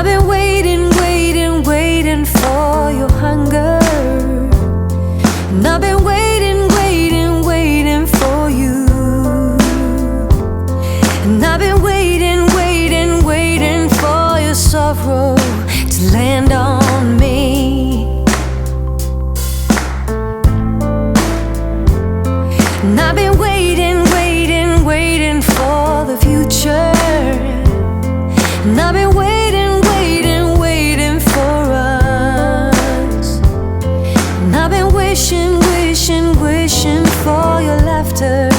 I've been waiting, waiting, waiting for your hunger. And I've been waiting, waiting, waiting for you. And I've been waiting, waiting, waiting for your sorrow to land on me. And I've been waiting, waiting, waiting for the future. And I've been waiting, waiting, waiting for us. And I've been wishing, wishing, wishing for your laughter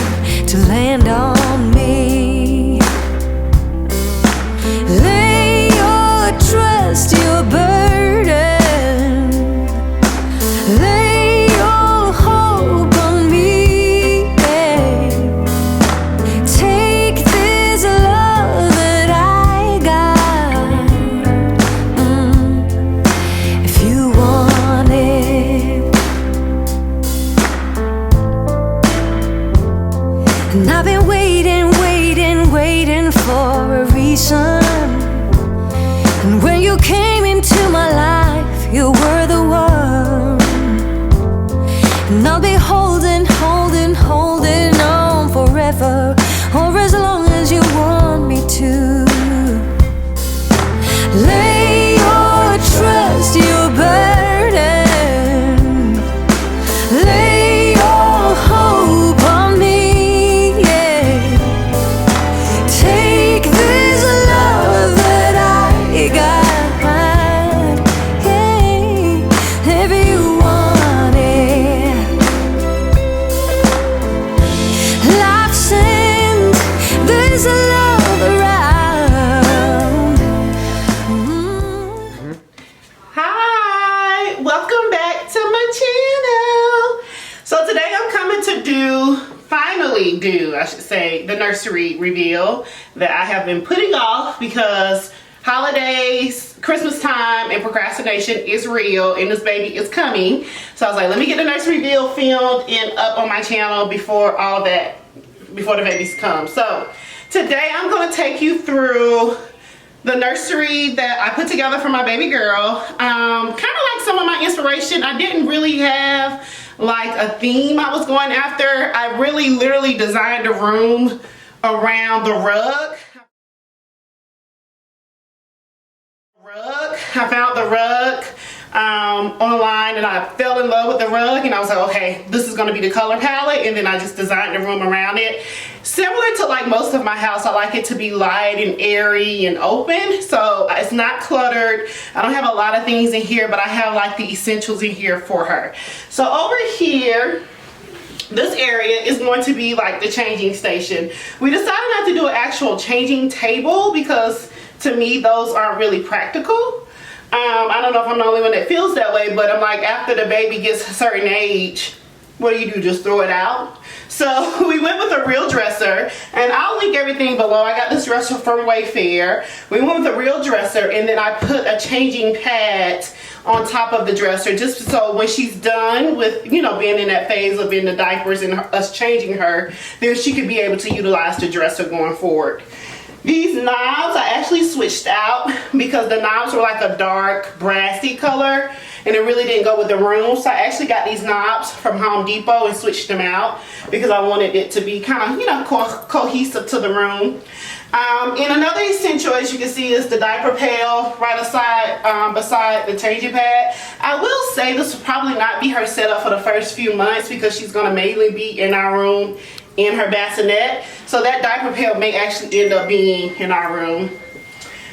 to land on me. Lay your trust, your burden. Lay your hope on me, babe. Take this love that I got, if you want it. And I've been waiting, waiting, waiting for a reason. And when you came into my life, you were the one. And I'll be holding, holding, holding on forever, or as long as you want me to. Lay your trust, your burden. Lay your hope on me, yeah. Take this love that I got, yeah, if you want it. Life sends this love around. Hi, welcome back to my channel. So today I'm coming to finally do, I should say, the nursery reveal that I have been putting off because holidays, Christmas time, and procrastination is real, and this baby is coming. So I was like, let me get the nursery reveal filmed and up on my channel before all that, before the babies come. So today I'm going to take you through the nursery that I put together for my baby girl. Kind of like some of my inspiration. I didn't really have like a theme I was going after. I really literally designed a room around the rug. I found the rug online, and I fell in love with the rug, and I was like, okay, this is going to be the color palette, and then I just designed the room around it. Similar to like most of my house, I like it to be light and airy and open, so it's not cluttered. I don't have a lot of things in here, but I have like the essentials in here for her. So over here, this area is going to be like the changing station. We decided not to do an actual changing table because to me those aren't really practical. I don't know if I'm the only one that feels that way, but I'm like, after the baby gets a certain age, what do? Just throw it out? So we went with a real dresser, and I'll link everything below. I got this dresser from Wayfair. We went with a real dresser, and then I put a changing pad on top of the dresser, just so when she's done with, you know, being in that phase of in the diapers and us changing her, then she could be able to utilize the dresser going forward. These knobs I actually switched out because the knobs were like a dark brassy color and it really didn't go with the room. So I actually got these knobs from Home Depot and switched them out because I wanted it to be kind of, you know, cohesive to the room. And another essential, as you can see, is the diaper pail right beside the changing pad. I will say this will probably not be her setup for the first few months because she's going to mainly be in our room in her bassinet, so that diaper pail may actually end up being in our room.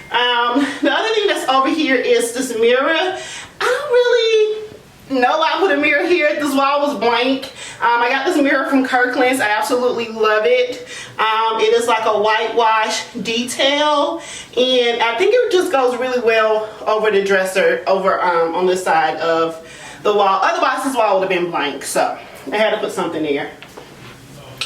The other thing that's over here is this mirror. I don't really know why I put a mirror here. This wall was blank. I got this mirror from Kirkland's. I absolutely love it. It is like a whitewash detail, and I think it just goes really well over the dresser over on this side of the wall. Otherwise this wall would have been blank, so I had to put something there.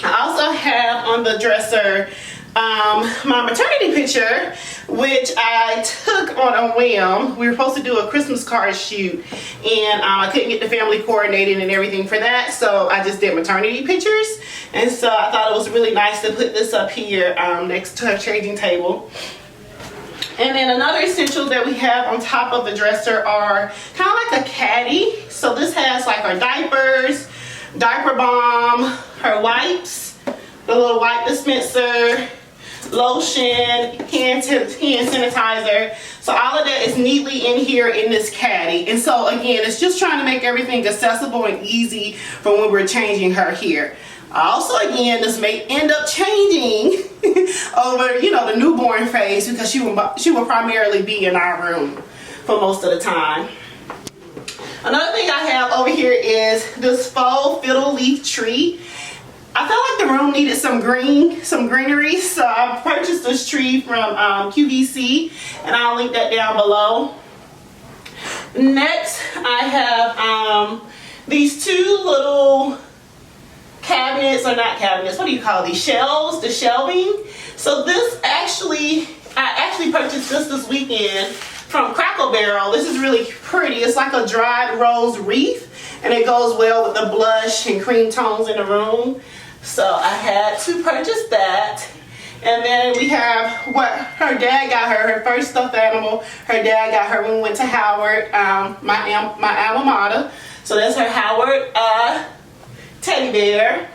I also have on the dresser my maternity picture, which I took on a whim. We were supposed to do a Christmas card shoot, and I couldn't get the family coordinated and everything for that, so I just did maternity pictures. And so I thought it was really nice to put this up here next to her changing table. And then another essential that we have on top of the dresser are kind of like a caddy. So this has like her diapers, diaper balm, her wipes, the little wipe dispenser, lotion, hand sanitizer. So all of that is neatly in here in this caddy. And so again, it's just trying to make everything accessible and easy for when we're changing her here. Also, again, this may end up changing over, you know, the newborn phase, because she will primarily be in our room for most of the time. Another thing I have over here is this faux fiddle leaf tree. I felt like the room needed some greenery, so I purchased this tree from QVC, and I'll link that down below. Next, I have these two little cabinets, or not cabinets, what do you call these? Shelves, the shelving. So this I actually purchased this weekend from Crackle Barrel. This is really pretty. It's like a dried rose wreath, and it goes well with the blush and cream tones in the room. So I had to purchase that. And then we have what her dad got her first stuffed animal. Her dad got her when we went to Howard, my alma mater. So that's her Howard teddy bear.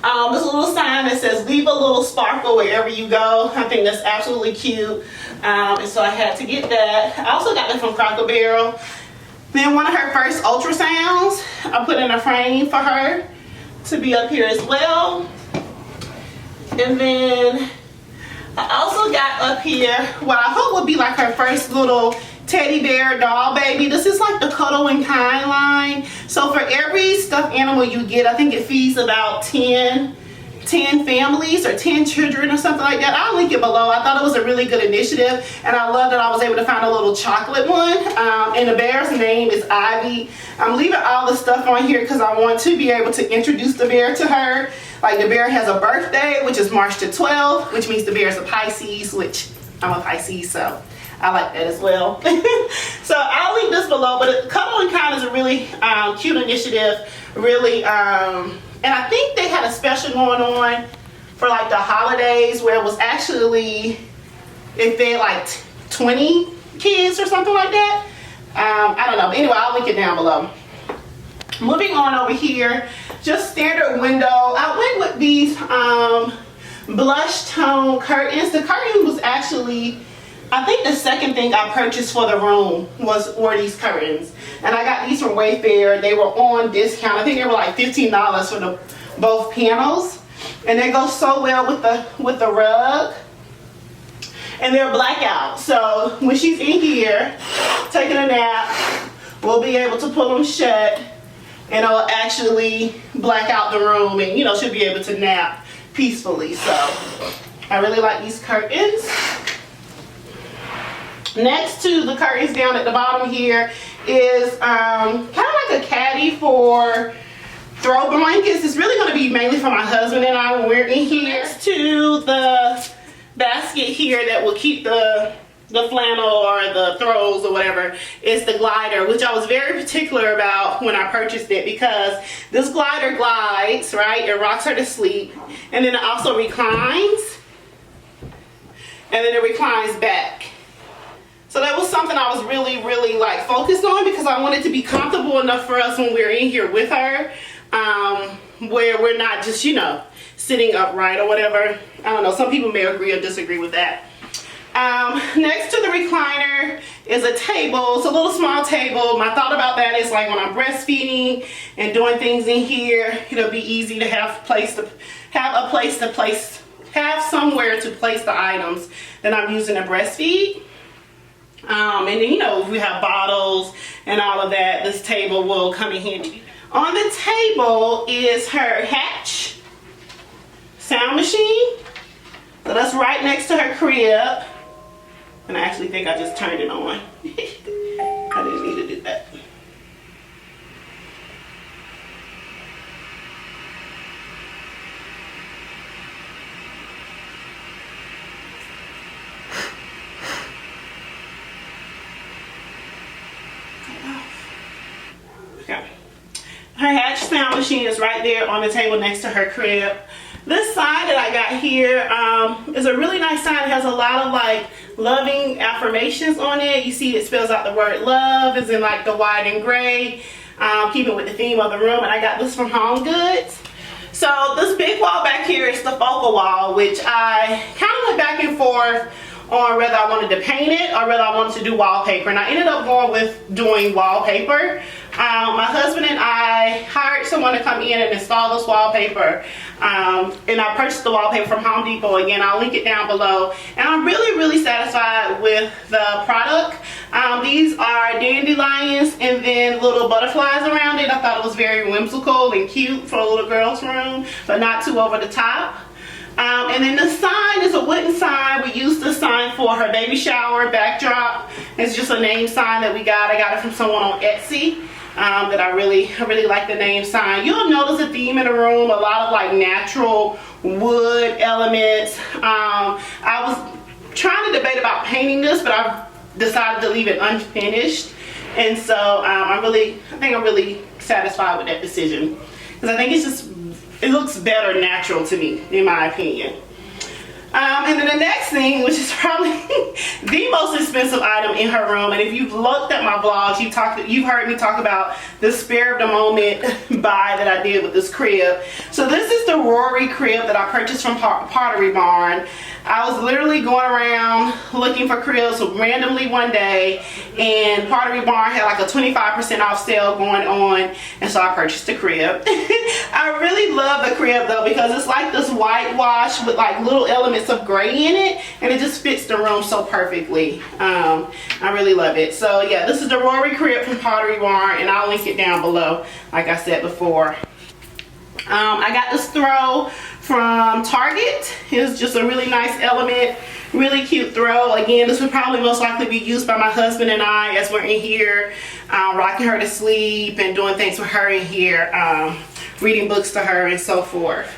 This little sign that says "Leave a little sparkle wherever you go." I think that's absolutely cute. And so I had to get that. I also got that from Crackle Barrel. Then one of her first ultrasounds, I put in a frame for her to be up here as well. And then I also got up here what I hope would be like her first little teddy bear doll baby. This is like the Cuddle and Kind line. So for every stuffed animal you get, I think it feeds about 10 families or 10 children or something like that. I'll link it below. I thought it was a really good initiative, and I love that I was able to find a little chocolate one. And the bear's name is Ivy. I'm leaving all the stuff on here because I want to be able to introduce the bear to her. Like, the bear has a birthday, which is March the 12th, which means the bear's a Pisces, which I'm a Pisces, so I like that as well. So I'll link this below, but Cuddle and Kind is a really cute initiative. Really, and I think they had a special going on for like the holidays where it was actually, it fed like 20 kids or something like that. I don't know, but anyway, I'll link it down below. Moving on over here, just standard window. I went with these blush tone curtains. The curtain was actually, I think the second thing I purchased for the room were these curtains. And I got these from Wayfair. They were on discount. I think they were like $15 for both panels. And they go so well with the rug. And they're blackout. So when she's in here taking a nap, we'll be able to pull them shut, and it'll actually black out the room, and you know, she'll be able to nap peacefully. So I really like these curtains. Next to the curtains down at the bottom here is kind of like a caddy for throw blankets. It's really going to be mainly for my husband and I when we're in here. Next to the basket here that will keep the flannel or the throws or whatever is the glider, which I was very particular about when I purchased it, because this glider glides, right? It rocks her to sleep, and then it also reclines, and then it reclines back. So that was something I was really like focused on, because I wanted to be comfortable enough for us when we're in here with her, where we're not just, you know, sitting upright or whatever. I don't know, some people may agree or disagree with that. Next to the recliner is a table. It's a little small table. My thought about that is, like, when I'm breastfeeding and doing things in here, it'll be easy to have somewhere to place the items that I'm using to breastfeed. And then, you know, if we have bottles and all of that, this table will come in handy. On the table is her Hatch sound machine. So that's right next to her crib. And I actually think I just turned it on. I didn't need to do that. Okay. Her Hatch sound machine is right there on the table next to her crib. This sign that I got here is a really nice sign. It has a lot of like loving affirmations on it. You see it spells out the word love is in like the white and gray, keeping with the theme of the room. And I got this from Home Goods. So this big wall back here is the focal wall, which I kind of went back and forth on whether I wanted to paint it or whether I wanted to do wallpaper, and I ended up going with doing wallpaper. My husband and I hired someone to come in and install this wallpaper, and I purchased the wallpaper from Home Depot. Again, I'll link it down below, and I'm really satisfied with the product. These are dandelions and then little butterflies around it. I thought it was very whimsical and cute for a little girl's room, but not too over the top. And then the sign is a wooden sign. We used this sign for her baby shower backdrop. It's just a name sign that we got. I got it from someone on Etsy that I really like the name sign. You'll notice a theme in the room, a lot of like natural wood elements. I was trying to debate about painting this, but I've decided to leave it unfinished. And so I think I'm really satisfied with that decision, because I think it looks better natural to me, in my opinion. And then the next thing, which is probably the most expensive item in her room, and if you've looked at my vlogs, you've heard me talk about the spare of the moment buy that I did with this crib. So this is the Rory crib that I purchased from Pottery Barn. I was literally going around looking for cribs randomly one day, and Pottery Barn had like a 25% off sale going on, and so I purchased the crib. I really love the crib though, because it's like this whitewash with like little elements of gray in it, and it just fits the room so perfectly. I really love it. So yeah, this is the Rory crib from Pottery Barn, and I'll link it down below like I said before. I got this throw from Target. It's just a really nice element, really cute throw. Again, this would probably most likely be used by my husband and I as we're in here rocking her to sleep and doing things with her in here, reading books to her and so forth.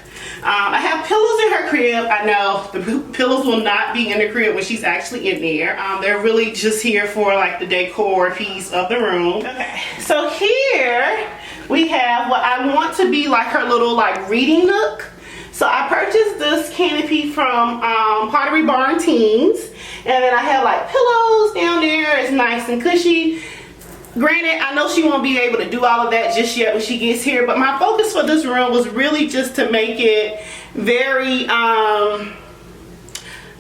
I have pillows in her crib. I know the pillows will not be in the crib when she's actually in there. They're really just here for like the decor piece of the room. Okay, so here we have what I want to be like her little like reading nook. So I purchased this canopy from Pottery Barn Teens, and then I have like pillows down there. It's nice and cushy. Granted, I know she won't be able to do all of that just yet when she gets here, but my focus for this room was really just to make it very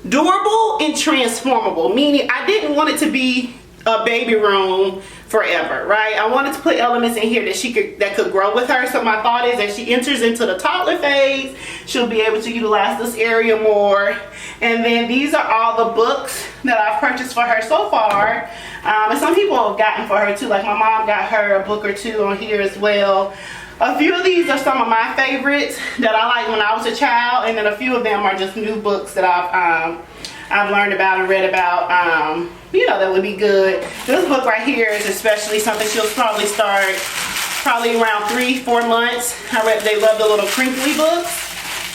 durable and transformable, meaning I didn't want it to be a baby room forever, right? I wanted to put elements in here that could grow with her. So my thought is, as she enters into the toddler phase, she'll be able to utilize this area more. And then these are all the books that I've purchased for her so far. And some people have gotten for her too, like my mom got her a book or two on here as well. A few of these are some of my favorites that I liked when I was a child, and then a few of them are just new books that I've learned about and read about, you know, that would be good. This book right here is especially something she'll probably start around 3-4 months. They love the little crinkly books,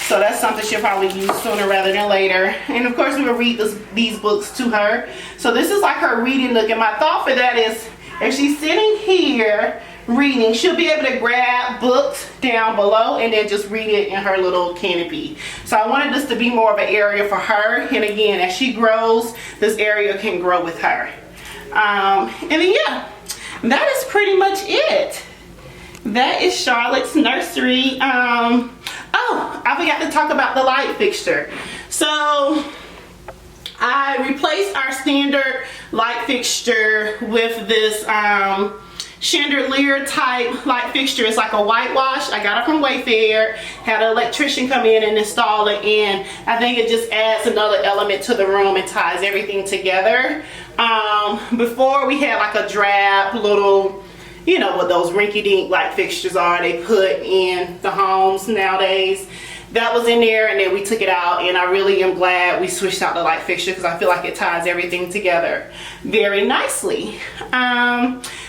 so that's something she'll probably use sooner rather than later. And of course we will read these books to her. So this is like her reading nook, and my thought for that is, if she's sitting here reading, she'll be able to grab books down below and then just read it in her little canopy. So I wanted this to be more of an area for her, and again, as she grows, this area can grow with her. And then yeah, that is pretty much it. That is Charlotte's nursery. Oh, I forgot to talk about the light fixture. So I replaced our standard light fixture with this chandelier type light fixture. It's like a whitewash. I got it from Wayfair, had an electrician come in and install it, and I think it just adds another element to the room and ties everything together. Before we had like a drab little, you know what those rinky-dink light fixtures are they put in the homes nowadays. That was in there, and then we took it out, and I really am glad we switched out the light fixture, because I feel like it ties everything together very nicely.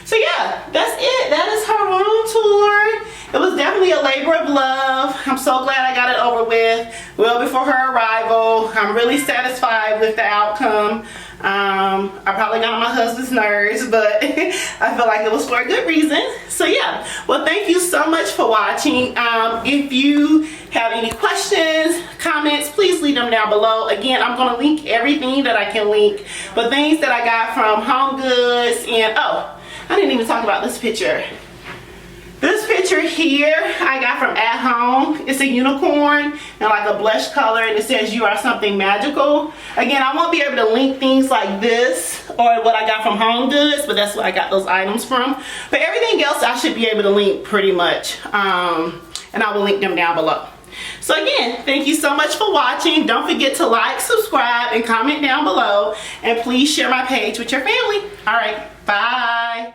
So yeah, that's it. That is her room tour. It was definitely a labor of love. I'm so glad I got it over with well before her arrival. I'm really satisfied with the outcome. I probably got on my husband's nerves, but I feel like it was for a good reason. So yeah, well, thank you so much for watching. If you have any questions, comments, please leave them down below. Again, I'm gonna link everything that I can link, but things that I got from Home Goods. And oh, I didn't even talk about this picture. This picture here I got from At Home. It's a unicorn and like a blush color, and it says you are something magical. Again, I won't be able to link things like this or what I got from Home Goods, but that's where I got those items from. But everything else I should be able to link pretty much, and I will link them down below. So again, thank you so much for watching. Don't forget to like, subscribe, and comment down below, and please share my page with your family. All right, bye.